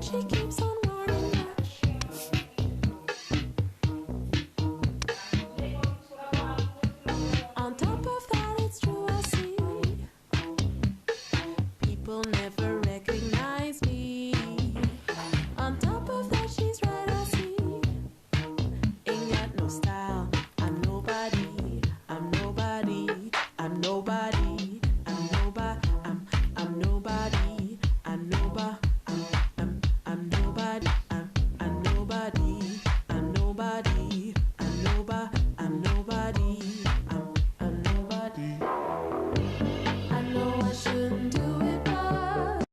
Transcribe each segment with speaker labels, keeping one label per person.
Speaker 1: she keeps on running rush. On top of that, it's true, I see people never recognize me. On top of that, she's right, I see. Ain't got no style. I'm nobody. I'm nobody. I'm nobody. I'm nobody. I'm nobody. I'm nobody. I'm nobody. I'm nobody. I'm nobody. I'm nobody. I'm nobody. I'm nobody. I know I shouldn't do it, but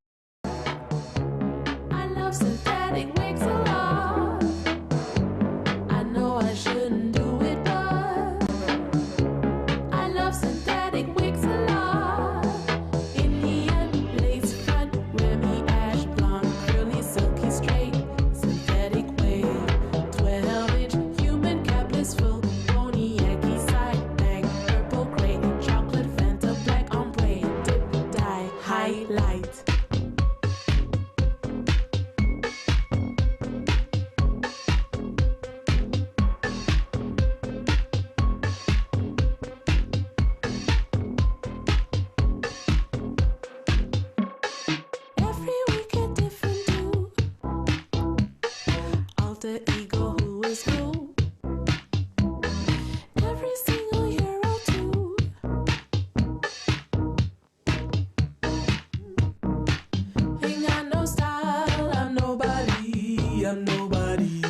Speaker 1: I love synthetic wigs a lot. I know I shouldn't do it, but I love synthetic wigs a lot. In the end, lace front, Remy ash blonde, curly, silky, straight, synthetic wave, 12-inch, human capless full, pony, Yankee side bang, purple gray, chocolate Fanta, black ombre, dip, dye, highlight. Every week a different do. Alter ego, who is who? Every single year or two. Ain't got no style. I'm nobody. I'm nobody.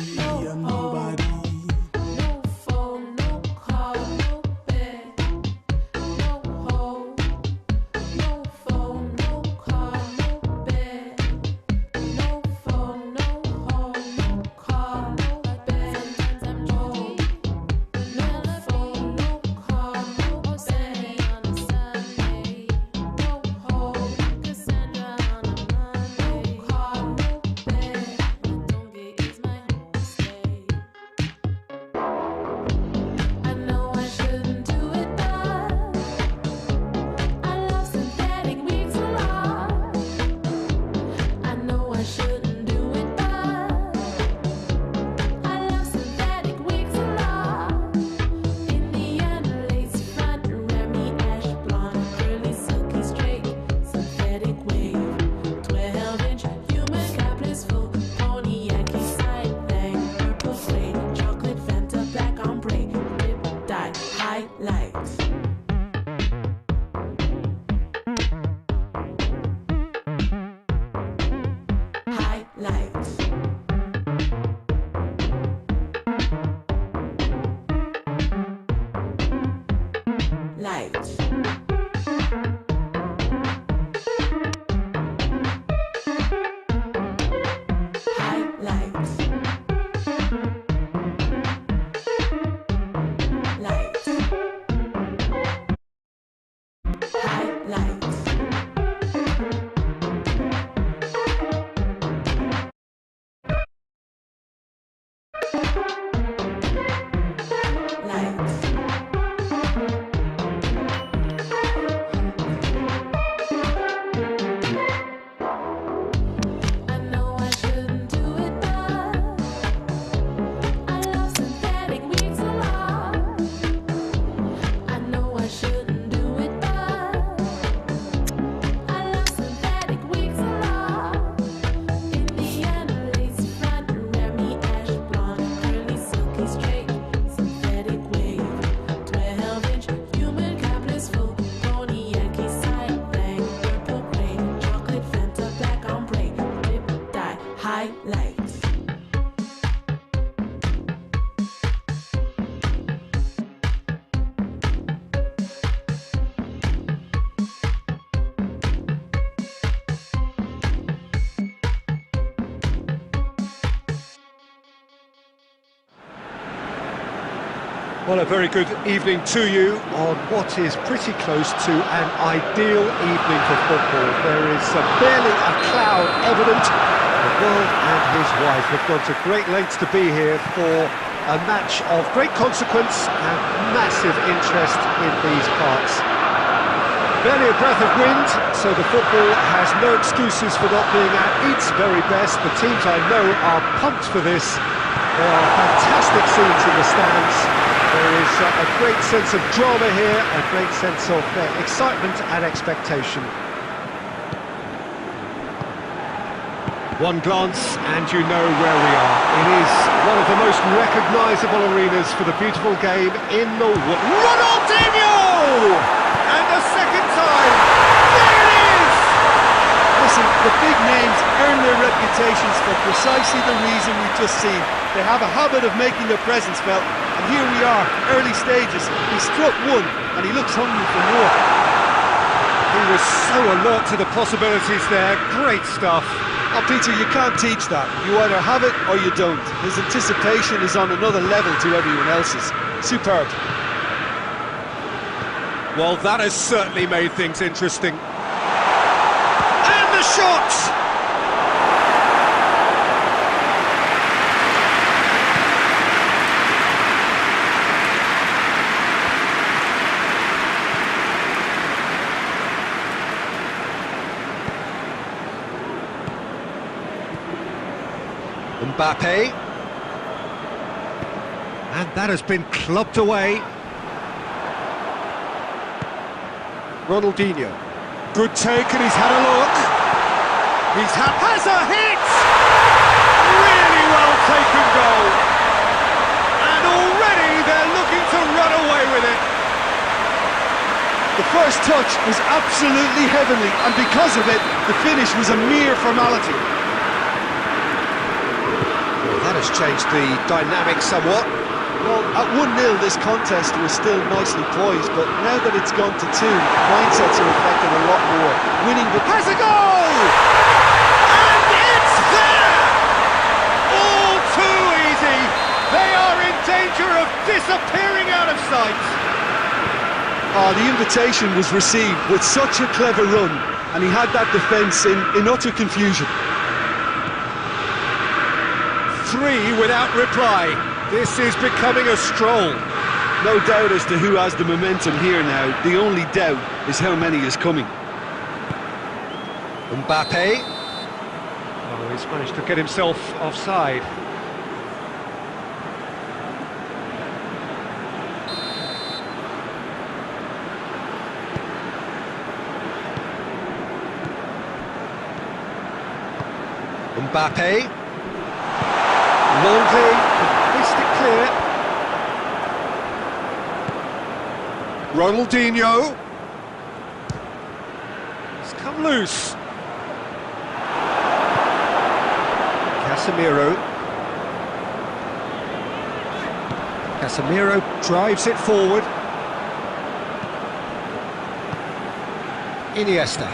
Speaker 1: I'm nobody. No phone, no car, no bed, no home. No phone, no car, no bed. No phone, no home, no car, no bed. Sometimes I'm home. No phone, no car, no bed. On a Sunday. No home. Cassandra on a Monday. No car, no bed. Matonge is my homestay. I know I shouldn't do it, but I love synthetic wigs a lot. I know I shouldn't do it, but I love synthetic wigs a lot. In the end, lace front, Remy ash blonde, curly, silky, straight, synthetic wave, 12-inch, human capless full, pony, Yankee side bang, purple gray, chocolate Fanta, black ombre, dip, dye, highlight. Highlight. Light. Highlight. Light. Highlight. Light. I know I shouldn't do it, but I love synthetic wigs a lot. I know I shouldn't do it, but I love synthetic wigs a lot. In the end, lace front, Remy ash blonde, curly, silky, straight, synthetic wave, 12-inch, human capless full, pony, Yankee side bang, purple gray, chocolate Fanta, black ombre, dip, dye, highlight.
Speaker 2: Well, a very good evening to you on what is pretty close to an ideal evening for football. There is barely a cloud evident. The world and his wife have gone to great lengths to be here for a match of great consequence and massive interest in these parts. Barely a breath of wind, so the football has no excuses for not being at its very best. The teams I know are pumped for this. There are fantastic scenes in the stands. There is a great sense of drama here, a great sense of excitement and expectation. One glance and you know where we are. It is one of the most recognisable arenas for the beautiful game in the world. Ronaldinho! And a second time, there it is!
Speaker 3: Listen, the big names earn their reputations for precisely the reason we've just seen. They have a habit of making their presence felt, and here we are, early stages. He struck one, and he looks hungry for more.
Speaker 2: He was so alert to the possibilities there. Great stuff.
Speaker 3: Oh, Peter, you can't teach that. You either have it or you don't. His anticipation is on another level to everyone else's. Superb.
Speaker 2: Well, that has certainly made things interesting. And the shot! Mbappe. And that has been clubbed away. Ronaldinho. Good take, and he's had a look. Has a hit! Really well taken goal. And already they're looking to run away with it.
Speaker 3: The first touch was absolutely heavenly, and because of it, the finish was a mere formality.
Speaker 2: That has changed the dynamic somewhat.
Speaker 3: Well, at 1-0 this contest was still nicely poised, but now that it's gone to 2, mindsets are affected a lot more. Winning but
Speaker 2: Has a goal! And it's there! All too easy! They are in danger of disappearing out of sight!
Speaker 3: the invitation was received with such a clever run, and he had that defence in utter confusion.
Speaker 2: 3 without reply. This is becoming a stroll.
Speaker 3: No doubt as to who has the momentum here now. The only doubt is how many is coming.
Speaker 2: Mbappe. Oh, he's managed to get himself offside. Mbappe. Longley, missed it clear. Ronaldinho. It's come loose. Casemiro drives it forward. Iniesta.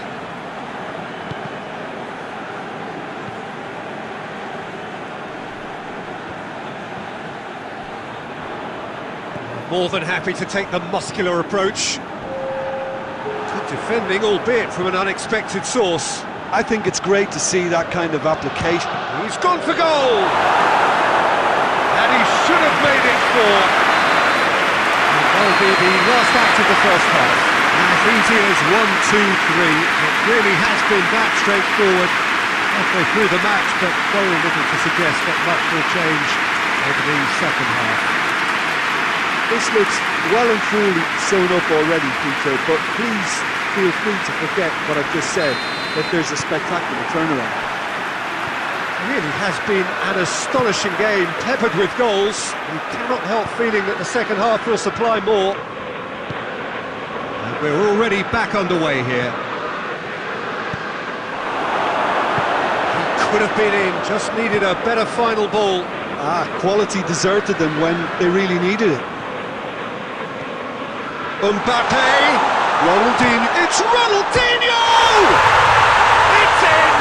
Speaker 2: More than happy to take the muscular approach. Good defending, albeit from an unexpected source.
Speaker 3: I think it's great to see that kind of application.
Speaker 2: He's gone for goal! And he should have made it 4. That'll be the last act of the first half. As easy as 1, 2, 3. It really has been that straightforward. Halfway through the match, but very little to suggest that much will change over the second half.
Speaker 3: This looks well and truly sewn up already, Peter, but please feel free to forget what I've just said, that there's a spectacular turnaround.
Speaker 2: It really has been an astonishing game, peppered with goals. You cannot help feeling that the second half will supply more. And we're already back underway here. He could have been in, just needed a better final ball.
Speaker 3: Quality deserted them when they really needed it.
Speaker 2: Mbappe, Ronaldinho, it's Ronaldinho! It's in!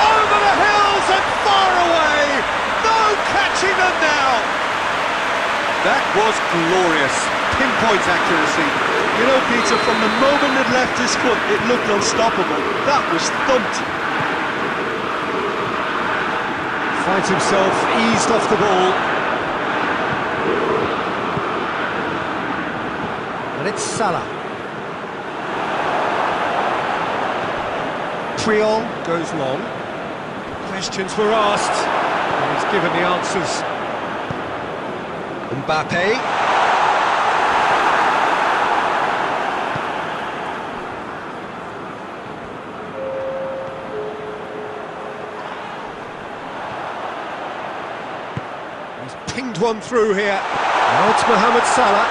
Speaker 2: Over the hills and far away! No catching them now! That was glorious, pinpoint accuracy.
Speaker 3: You know, Peter, from the moment it left his foot, it looked unstoppable. That was thumped.
Speaker 2: Finds himself eased off the ball. And it's Salah. Montreal goes long. Questions were asked, and he's given the answers. Mbappe. He's pinged one through here. Now it's Mohamed Salah.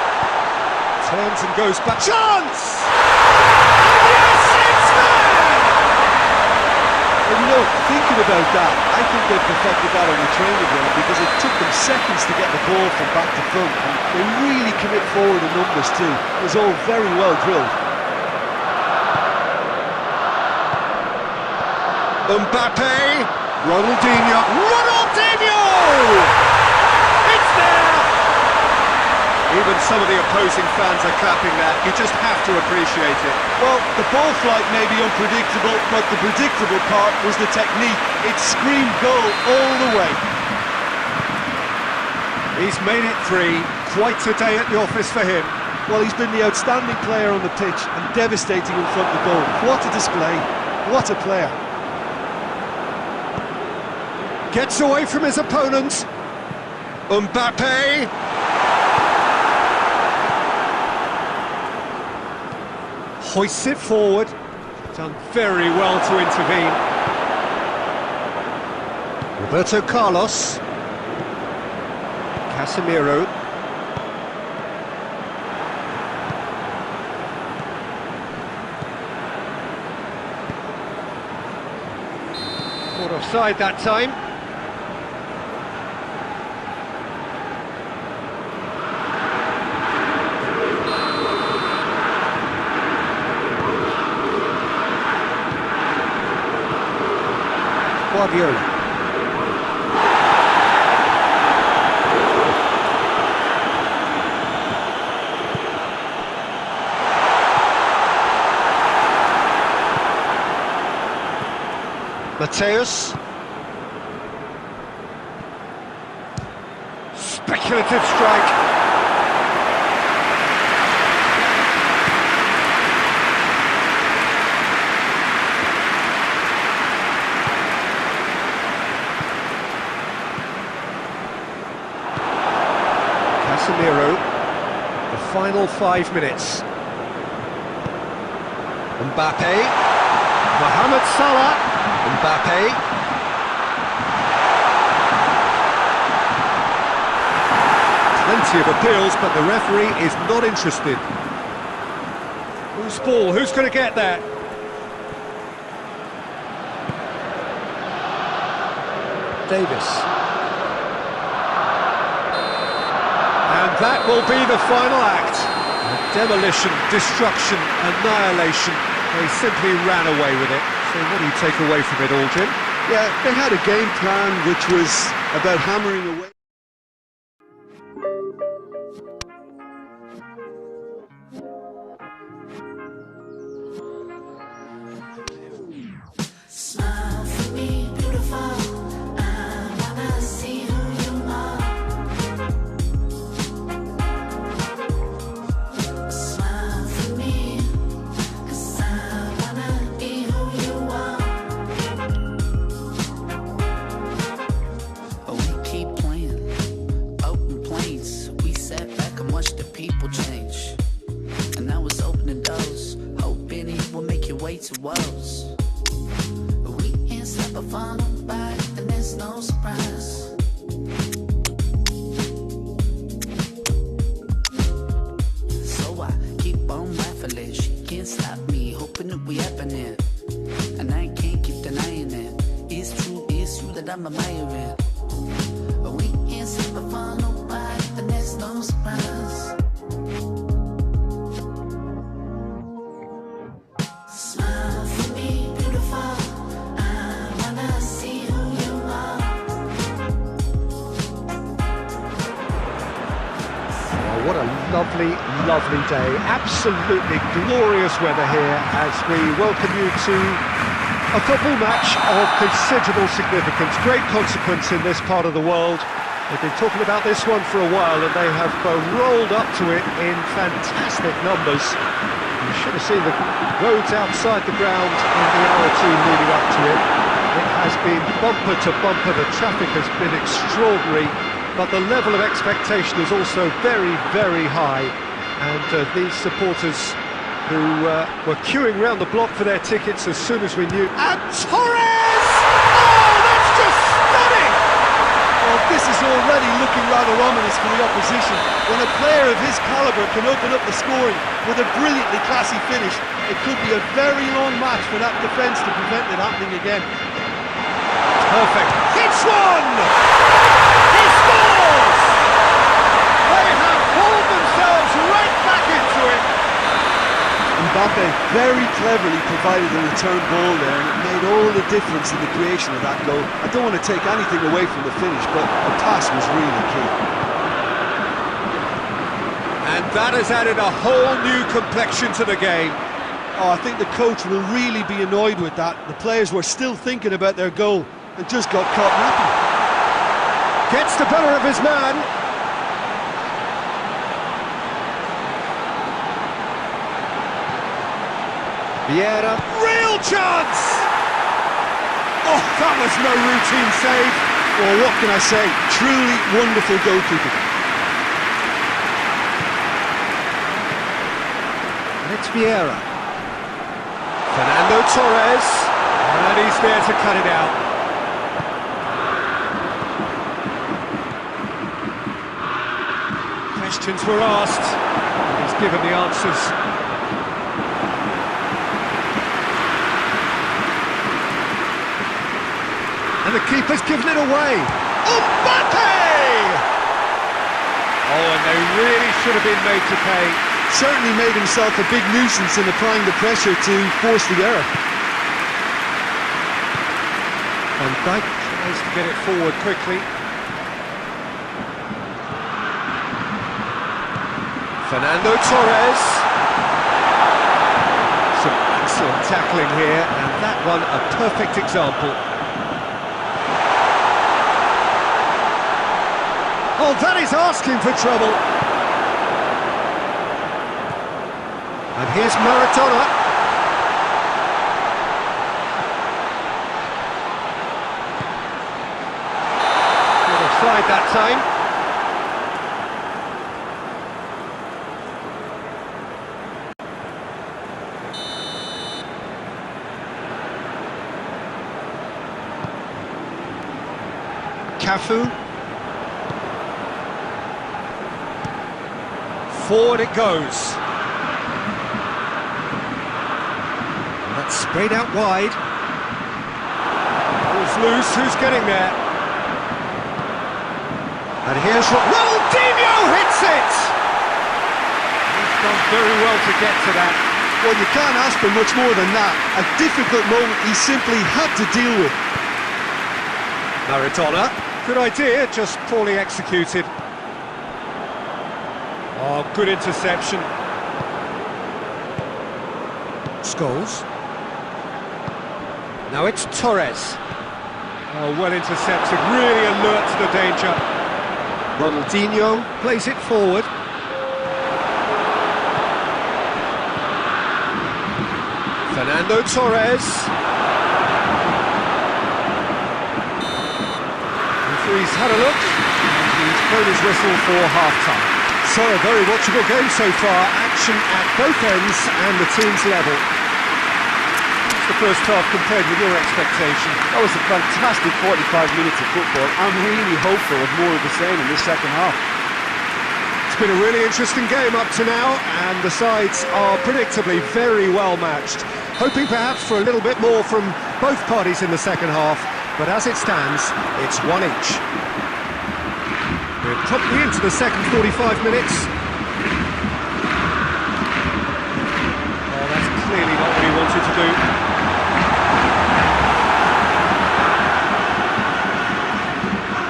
Speaker 2: Turns and goes back. Chance! Yes, it's there!
Speaker 3: And you know, thinking about that, I think they've perfected that on the training ground because it took them seconds to get the ball from back to front. And they really commit forward in numbers too. It was all very well drilled.
Speaker 2: Mbappe! Ronaldinho! It's there! Even some of the opposing fans are clapping that. You just have to appreciate it.
Speaker 3: Well, the ball flight may be unpredictable, but the predictable part was the technique. It screamed goal all the way.
Speaker 2: He's made it 3. Quite a day at the office for him.
Speaker 3: Well, he's been the outstanding player on the pitch and devastating in front of the goal. What a display. What a player.
Speaker 2: Gets away from his opponent. Mbappe. Hoists it forward. Done very well to intervene. Roberto Carlos. Casemiro. Caught offside that time. Guardiola. Mateus. Speculative strike. Casemiro, the final 5 minutes. Mbappe, Mohamed Salah, Mbappe. Plenty of appeals, but the referee is not interested. Whose ball? Who's going to get that? Davis. And that will be the final act. Demolition, destruction, annihilation. They simply ran away with it. So what do you take away from it all, Jim?
Speaker 3: Yeah, they had a game plan which was about hammering away.
Speaker 1: Smile for me, beautiful. I wanna see who you are. Smile for me, 'cause I wanna be who you are.
Speaker 4: But we keep playing, open planes. We sat back and watched the people change. And I was opening doors, hoping it will make your way to us. But we can't stop or fall nobody, and there's no surprise. So I keep on raffling, she can't stop me, hoping that we happening. And I can't keep denying it. It's true that I'm admiring. But we can't stop or fall nobody, and there's no surprise.
Speaker 1: Smile for me, beautiful. I wanna see who you are.
Speaker 2: Oh, what a lovely, lovely day. Absolutely glorious weather here as we welcome you to a football match of considerable significance, great consequence in this part of the world. They've been talking about this one for a while and they have rolled up to it in fantastic numbers. You should have seen the roads outside the ground in the hour or two leading up to it. It has been bumper to bumper, the traffic has been extraordinary, but the level of expectation is also very, very high. And these supporters who were queuing round the block for their tickets as soon as we knew. And Torres! Oh, that's just stunning!
Speaker 3: Well, this is already looking rather ominous for the opposition. When a player of his calibre can open up the scoring with a brilliantly classy finish, it could be a very long match for that defence to prevent it happening again.
Speaker 2: Perfect. It's one! He scores! They have pulled themselves right back into it.
Speaker 3: Mbappe very cleverly provided a return ball there, and it made all the difference in the creation of that goal. I don't want to take anything away from the finish, but the pass was really key.
Speaker 2: And that has added a whole new complexion to the game.
Speaker 3: Oh, I think the coach will really be annoyed with that. The players were still thinking about their goal and just got caught napping.
Speaker 2: Gets the better of his man. Vieira. Real chance! Oh, that was no routine save.
Speaker 3: Well, what can I say? Truly wonderful goalkeeping.
Speaker 2: And it's Vieira. Fernando Torres. And he's there to cut it out. Questions were asked. He's given the answers. And the keeper's given it away. Mbappe! Oh, and they really should have been made to pay.
Speaker 3: Certainly made himself a big nuisance in applying the pressure to force the error.
Speaker 2: Van Dijk tries to get it forward quickly. Fernando Torres. Some excellent tackling here, and that one a perfect example. Oh, that is asking for trouble. And here's Maradona. Good offside that time. Cafu. Forward it goes. And that's sprayed out wide. Ball's loose, who's getting there? And here's Ronaldinho hits it! He's done very well to get to that.
Speaker 3: Well, you can't ask for much more than that. A difficult moment he simply had to deal with.
Speaker 2: Maradona, good idea, just poorly executed. Oh, good interception. Scholes. Now it's Torres. Oh, well intercepted, really alert to the danger. Ronaldinho plays it forward. Fernando Torres. Referee's had a look, and he's blown his whistle for half-time. So, a very watchable game so far, action at both ends and the team's level. What's the first half compared with your expectation?
Speaker 5: That was a fantastic 45 minutes of football. I'm really hopeful of more of the same in this second half.
Speaker 2: It's been a really interesting game up to now, and the sides are predictably very well matched. Hoping perhaps for a little bit more from both parties in the second half, but as it stands, it's one each. We're promptly into the second 45 minutes. Oh, that's clearly not what he wanted to do.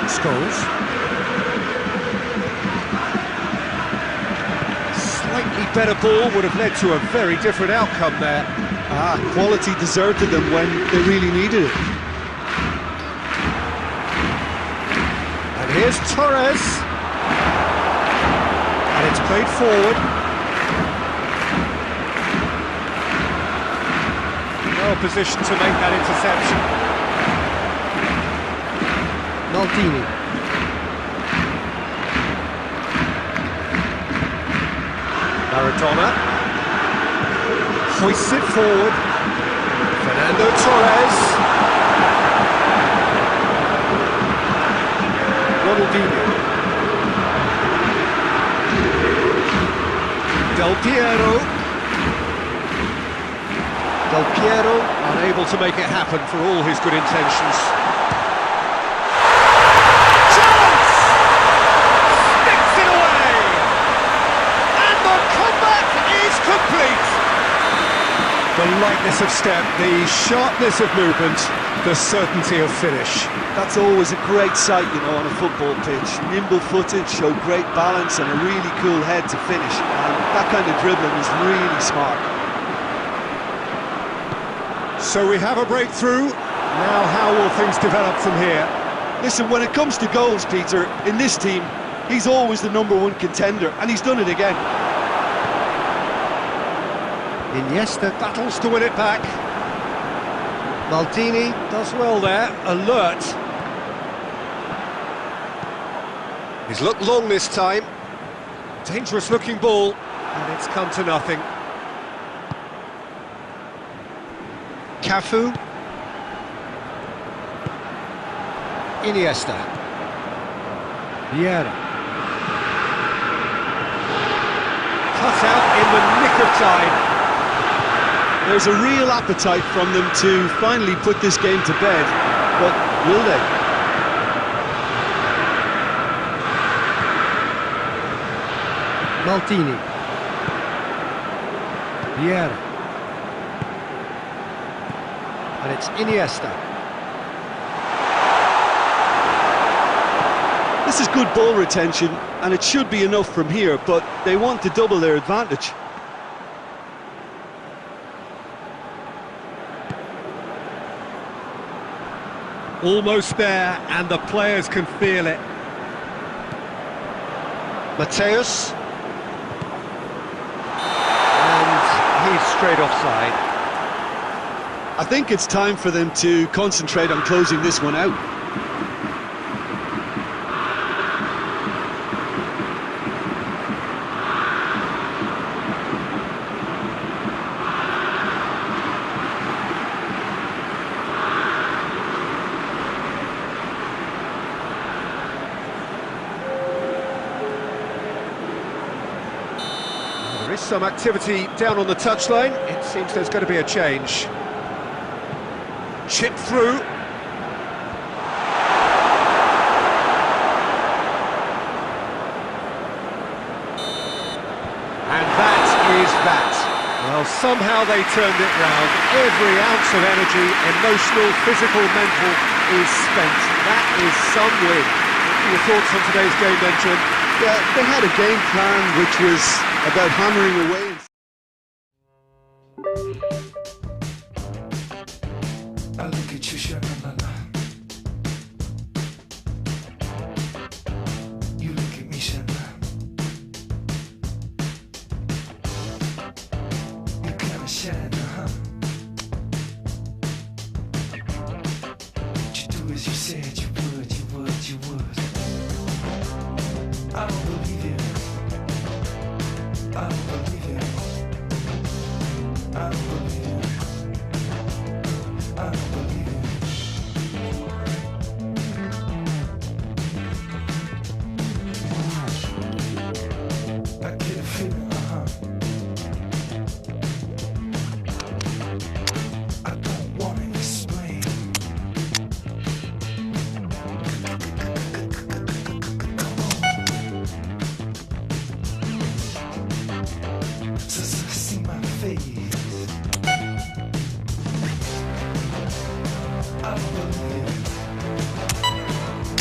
Speaker 2: Scholes. A slightly better ball would have led to a very different outcome there.
Speaker 3: Quality deserted them when they really needed it.
Speaker 2: Here's Torres, and it's played forward. Well positioned to make that interception.
Speaker 3: Maldini.
Speaker 2: Maradona hoists it forward. Fernando Torres. Ronaldinho. Del Piero. Del Piero unable to make it happen for all his good intentions. Chance! Sticks it away! And the comeback is complete! The lightness of step, the sharpness of movement, the certainty of finish.
Speaker 3: That's always a great sight, you know, on a football pitch. Nimble-footed, show great balance and a really cool head to finish. And that kind of dribbling is really smart.
Speaker 2: So we have a breakthrough. Now how will things develop from here?
Speaker 3: Listen, when it comes to goals, Peter, in this team, he's always the #1 contender, and he's done it again.
Speaker 2: Iniesta battles to win it back. Maldini does well there, alert. He's looked long this time. Dangerous looking ball, and it's come to nothing. Cafu. Iniesta. Vieira. Cut out in the nick of time.
Speaker 3: There's a real appetite from them to finally put this game to bed, but will they?
Speaker 2: Maldini. Vieira. And it's Iniesta.
Speaker 3: This is good ball retention, and it should be enough from here, but they want to double their advantage.
Speaker 2: Almost there, and the players can feel it. Mateus. And he's straight offside.
Speaker 3: I think it's time for them to concentrate on closing this one out.
Speaker 2: There is some activity down on the touchline. It seems there's going to be a change. Chip through. And that is that. Well, somehow they turned it round. Every ounce of energy, emotional, physical, mental, is spent. That is some win. What are your thoughts on today's game then, Jim?
Speaker 3: Yeah, they had a game plan which was about hammering away.
Speaker 6: I look at you, sha-la-la-la. You look at me, sha-la. You kinda shine, huh? What you do as you said you would, you would, you would. I don't believe you. I don't believe you. I don't believe you. I don't believe you. I get a feeling, I don't wanna explain. See my face. I don't believe it.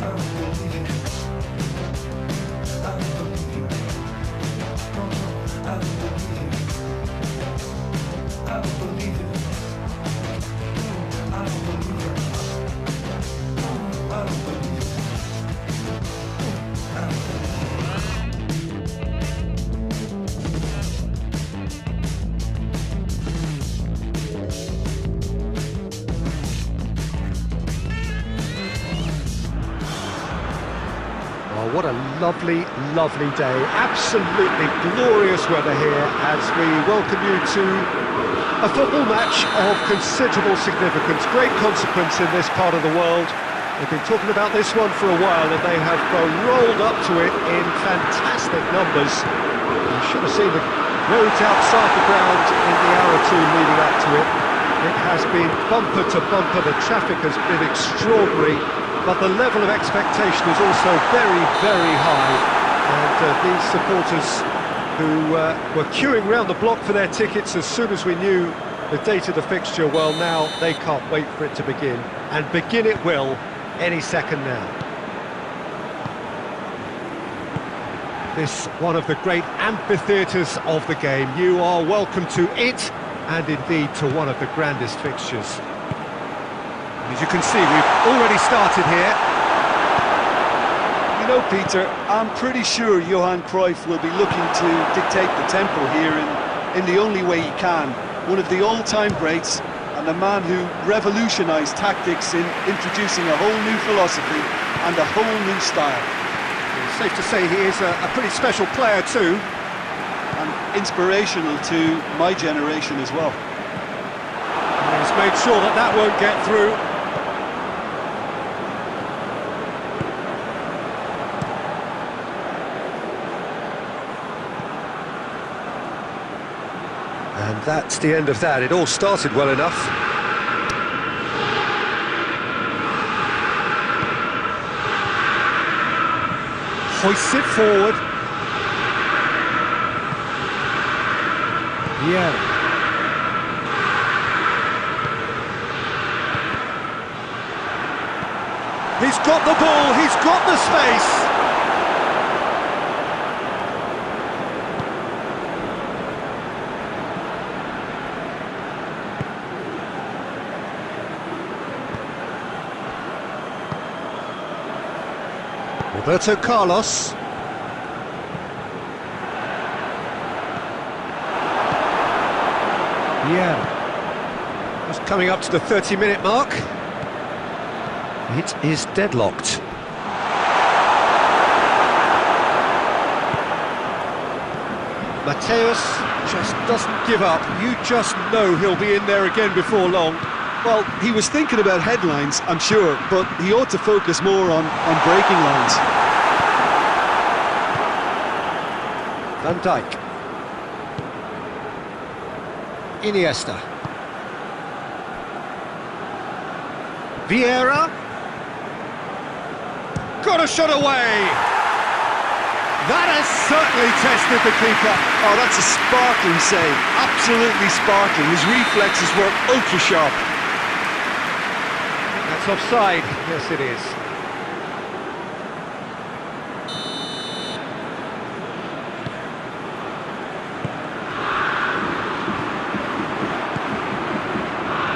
Speaker 6: I don't believe it. I don't believe it. I don't believe it. I don't believe it. I don't believe it. I don't believe it. I don't believe it.
Speaker 2: What a lovely, lovely day. Absolutely glorious weather here as we welcome you to a football match of considerable significance, great consequence in this part of the world. They've been talking about this one for a while and they have rolled up to it in fantastic numbers. You should have seen the roads outside the ground in the hour or two leading up to it. It has been bumper to bumper, the traffic has been extraordinary. But the level of expectation is also very, very high. And these supporters who were queuing round the block for their tickets as soon as we knew the date of the fixture, well, now they can't wait for it to begin. And begin it will any second now. This one of the great amphitheatres of the game. You are welcome to it, and indeed to one of the grandest fixtures. As you can see, we've already started here.
Speaker 3: You know, Peter, I'm pretty sure Johan Cruyff will be looking to dictate the tempo here in the only way he can. One of the all-time greats, and a man who revolutionised tactics in introducing a whole new philosophy and a whole new style.
Speaker 2: It's safe to say he is a pretty special player too.
Speaker 3: And inspirational to my generation as well.
Speaker 2: And he's made sure that that won't get through. And that's the end of that. It all started well enough. Hoists it forward. Yeah. He's got the ball, he's got the space. Roberto Carlos. Yeah. Just coming up to the 30-minute mark. It is deadlocked. Mateus just doesn't give up. You just know he'll be in there again before long.
Speaker 3: Well, he was thinking about headlines, I'm sure, but he ought to focus more on breaking lines.
Speaker 2: Van Dijk. Iniesta. Vieira. Got a shot away! That has certainly tested the keeper.
Speaker 3: Oh, that's a sparkling save. Absolutely sparkling. His reflexes were ultra-sharp.
Speaker 2: That's offside. Yes, it is.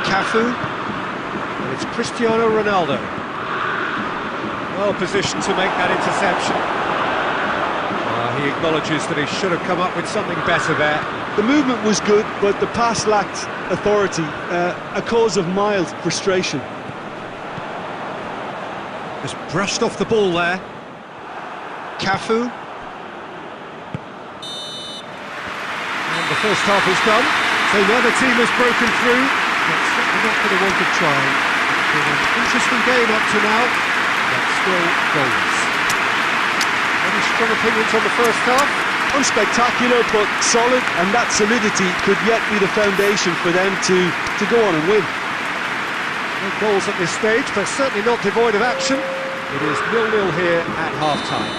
Speaker 2: Cafu. And it's Cristiano Ronaldo. Well positioned to make that interception. He acknowledges that he should have come up with something better there.
Speaker 3: The movement was good, but the pass lacked authority, a cause of mild frustration.
Speaker 2: Just brushed off the ball there. Cafu. And the first half is done. So the other team has broken through. That's certainly not going to want to try. It's been an interesting game up to now, but still goals. Any strong opinions on the first half?
Speaker 3: Unspectacular, but solid, and that solidity could yet be the foundation for them to go on and win.
Speaker 2: No goals at this stage, but certainly not devoid of action. It is 0-0 here at half-time.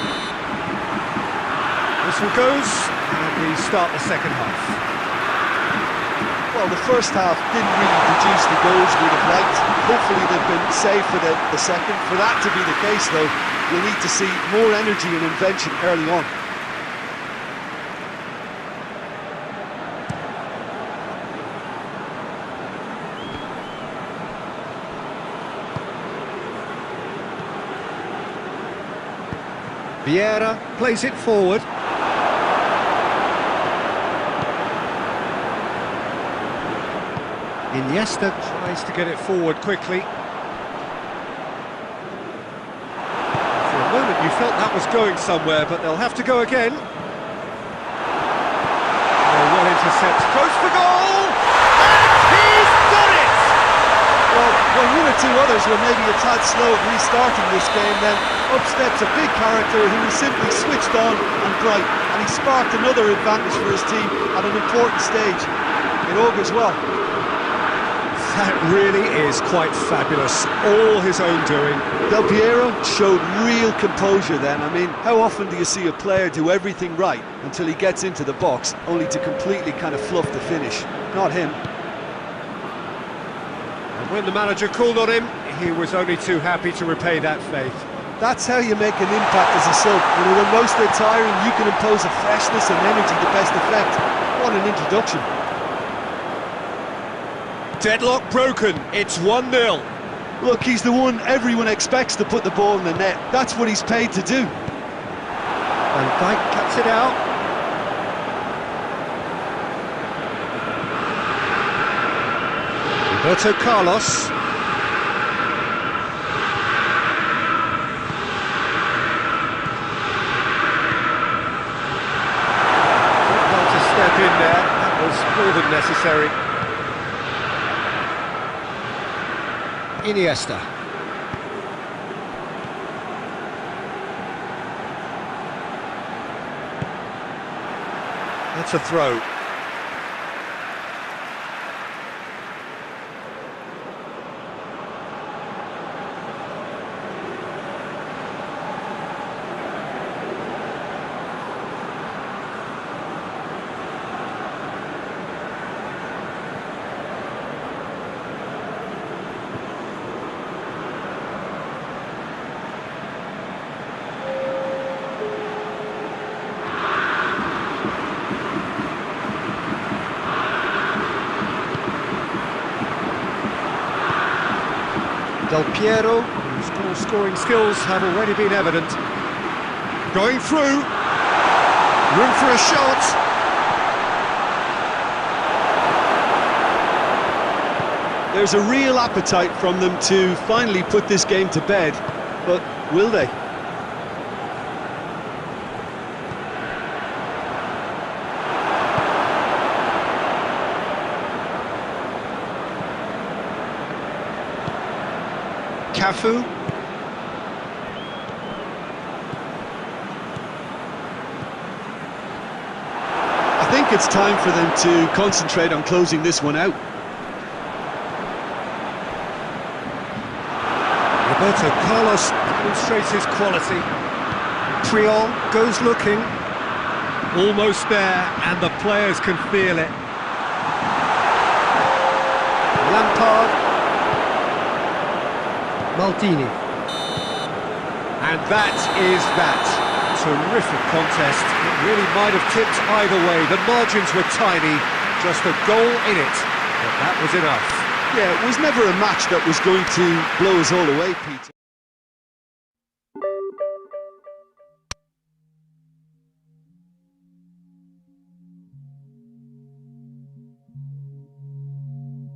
Speaker 2: Whistle goes, and we start the second half.
Speaker 3: Well, the first half didn't really produce the goals we'd have liked. Hopefully they've been saved for the second. For that to be the case, though, you'll need to see more energy and invention early on.
Speaker 2: Vieira plays it forward. Iniesta tries to get it forward quickly. For a moment you felt that was going somewhere, but they'll have to go again. Oh, well intercepted, close for goal! And he's done it!
Speaker 3: Well, when one or two others were maybe a tad slow at restarting this game, then up steps a big character who was simply switched on and bright, and he sparked another advantage for his team at an important stage. It augurs well.
Speaker 2: That really is quite fabulous, all his own doing.
Speaker 3: Del Piero showed real composure then. I mean, how often do you see a player do everything right until he gets into the box, only to completely kind of fluff the finish? Not him.
Speaker 2: And when the manager called on him, he was only too happy to repay that faith.
Speaker 3: That's how you make an impact as a sub. When most are tiring, you can impose a freshness and energy to best effect. What an introduction.
Speaker 2: Deadlock broken, it's 1-0.
Speaker 3: Look, he's the one everyone expects to put the ball in the net. That's what he's paid to do.
Speaker 2: Van Dijk cuts it out. Roberto Carlos. Well to step in there, that was more than necessary. Iniesta. That's a throw. Del Piero, whose goal-scoring skills have already been evident. Going through. Room for a shot.
Speaker 3: There's a real appetite from them to finally put this game to bed, but will they?
Speaker 2: Cafu.
Speaker 3: I think it's time for them to concentrate on closing this one out.
Speaker 2: Roberto Carlos demonstrates his quality. Triol goes looking. Almost there, and the players can feel it. Lampard. Maldini. And that is that. Terrific contest. It really might have tipped either way. The margins were tiny, just a goal in it, but that was enough.
Speaker 3: Yeah, it was never a match that was going to blow us all away, Peter.